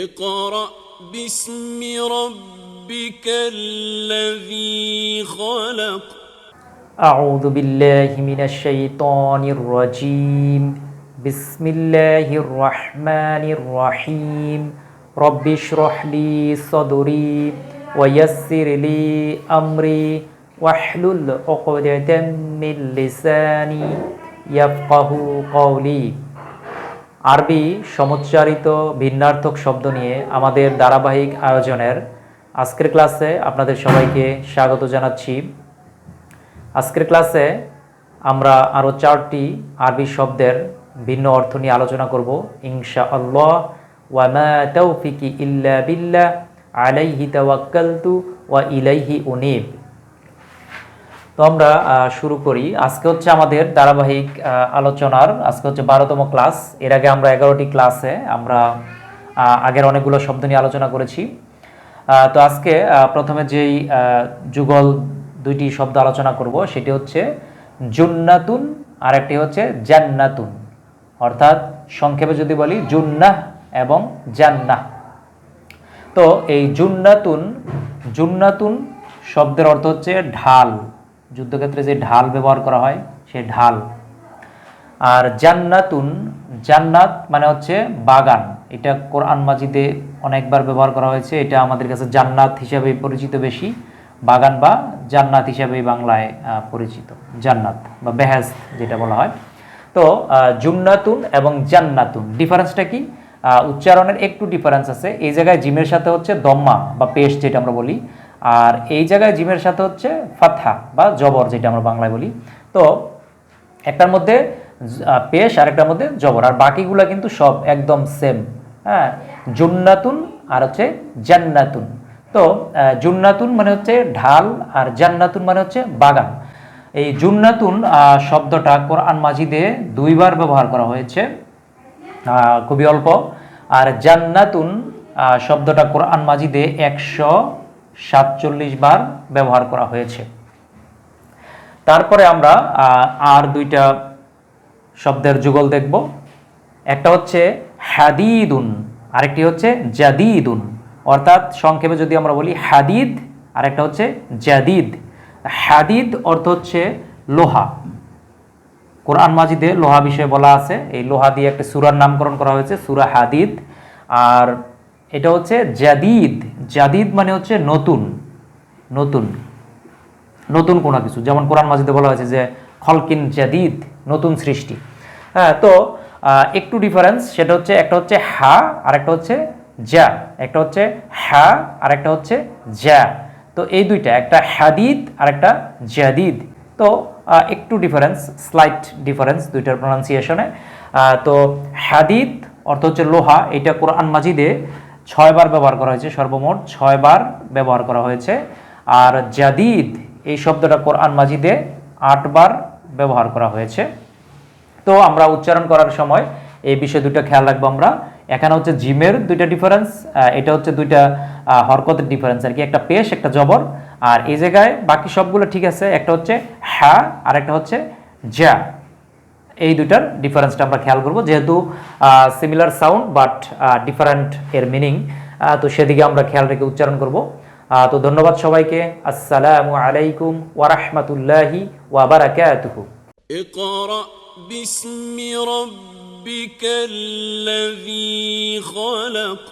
اقرأ باسم ربك الذي خلق أعوذ بالله من الشيطان الرجيم بسم الله الرحمن الرحيم رب اشرح لي صدري ويسر لي أمري واحلل عقدة من لساني يفقه قولي আরবি সমুচ্চারিত ভিন্নার্থক শব্দ নিয়ে আমাদের ধারাবাহিক আয়োজনের আজকের ক্লাসে আপনাদের সবাইকে স্বাগত জানাচ্ছি। আজকের ক্লাসে আমরা আরও 4টি আরবি শব্দের ভিন্ন অর্থ নিয়ে আলোচনা করব ইনশাআল্লাহ। ওয়া মা তাওফিকি ইল্লা বিল্লাহ আলাইহি তাওয়াক্কালতু ওয়া ইলাইহি উনীব। তো আমরা শুরু করি। আজকে হচ্ছে আমাদের ধারাবাহিক আলোচনার আজকে হচ্ছে 12তম ক্লাস। এর আগে আমরা 11টি ক্লাসে আমরা আগের অনেকগুলো শব্দ নিয়ে আলোচনা করেছি। তো আজকে প্রথমে যেই যুগল 2টি শব্দ আলোচনা করব সেটি হচ্ছে জুন্নাতুন আর একটি হচ্ছে জান্নাতুন, অর্থাৎ সংক্ষেপে যদি বলি জুন্নাহ এবং জান্নাহ। তো এই জুন্নাতুন শব্দের অর্থ হচ্ছে ঢাল, যুদ্ধক্ষেত্রে যে ঢাল ব্যবহার করা হয় সে ঢাল। আর জান্নাত মানে হচ্ছে বাগান। এটা কোরআন মাজিদে অনেকবার ব্যবহার করা হয়েছে। এটা আমাদের কাছে জান্নাত হিসাবে পরিচিত বেশি, বাগান বা জান্নাত হিসাবে বাংলায় পরিচিত, জান্নাত বা বেহেশত যেটা বলা হয়। তো জুন্নাতুন এবং জান্নাতুন ডিফারেন্সটা কি? উচ্চারণের একটু ডিফারেন্স আছে। এই জায়গায় জিমের সাথে হচ্ছে দম্মা বা পেশ যেটা আমরা বলি, আর এই জায়গায় জিমের সাথে হচ্ছে ফাতহা বা জবর যেটা আমরা বাংলায় বলি। তো একটার মধ্যে পেশ আর একটার মধ্যে জবর, আর বাকিগুলো কিন্তু সব একদম সেম। হ্যাঁ, জুন্নাতুন আর হচ্ছে জান্নাতুন। তো জুন্নাতুন মানে হচ্ছে ঢাল আর জান্নাতুন মানে হচ্ছে বাগান। এই জুন্নাতুন শব্দটা কোরআন মাজিদে 2বার ব্যবহার করা হয়েছে, খুবই অল্প। আর জান্নাতুন শব্দটা কোরআন মাজিদে 147 বার ব্যবহার করা হয়েছে। তারপরে আমরা আর 2টা শব্দের যুগল দেখব। একটা হচ্ছে হাদিদুন, আরেকটি হচ্ছে জাদিদুন, অর্থাৎ সংক্ষেপে যদি আমরা বলি হাদিদ আর একটা হচ্ছে জাদিদ। হাদিদ অর্থ হচ্ছে লোহা। কোরআন মাজিদে লোহা বিষয়ে বলা আছে, এই লোহা দিয়ে একটা সূরার নামকরণ করা হয়েছে, সূরা হাদিদ। আর এটা হচ্ছে জাদিদ মানে হচ্ছে নতুন কোনো কিছু, যেমন কোরআন মাজিদে বলা হয়েছে যে খলকিন জাদিদ, নতুন সৃষ্টি। হ্যাঁ, তো একটু ডিফারেন্স, সেটা হচ্ছে একটা হচ্ছে হা আর একটা হচ্ছে যা, একটা হচ্ছে হা আর একটা হচ্ছে যা। তো এই দুইটা, একটা হাদিদ আর একটা জাদিদ। তো একটু ডিফারেন্স, স্লাইট ডিফারেন্স দুইটার প্রনাউন্সিয়েশনে। তো হাদিদ অর্থ হচ্ছে লোহা, এটা কোরআন মাজিদে 6 বার ব্যবহার করা হয়েছে, সর্বমোট 6 বার ব্যবহার করা হয়েছে। আর জাদিদ এই শব্দটা কোরআন মাজিদে 8 বার ব্যবহার করা হয়েছে। তো আমরা উচ্চারণ করার সময় এই বিষয় 2টা খেয়াল রাখবো আমরা। এখানে হচ্ছে জিমের 2টা ডিফারেন্স, এটা হচ্ছে 2টা হরকতের ডিফারেন্স আর কি, একটা পেশ একটা জবর। আর এই জায়গায় বাকি সবগুলো ঠিক আছে, একটা হচ্ছে হ্যাঁ আর একটা হচ্ছে যা। এই 2টার ডিফারেন্সটা আমরা খেয়াল করব, যেহেতু সিমিলার সাউন্ড বাট ডিফারেন্ট এর মিনিং, তো সেদিকে আমরা খেয়াল রেখে উচ্চারণ করব। তো ধন্যবাদ সবাইকে। আসসালামু আলাইকুম ওয়া রাহমাতুল্লাহি ওয়া বারাকাতুহু। اقرأ باسم ربك الذي خلق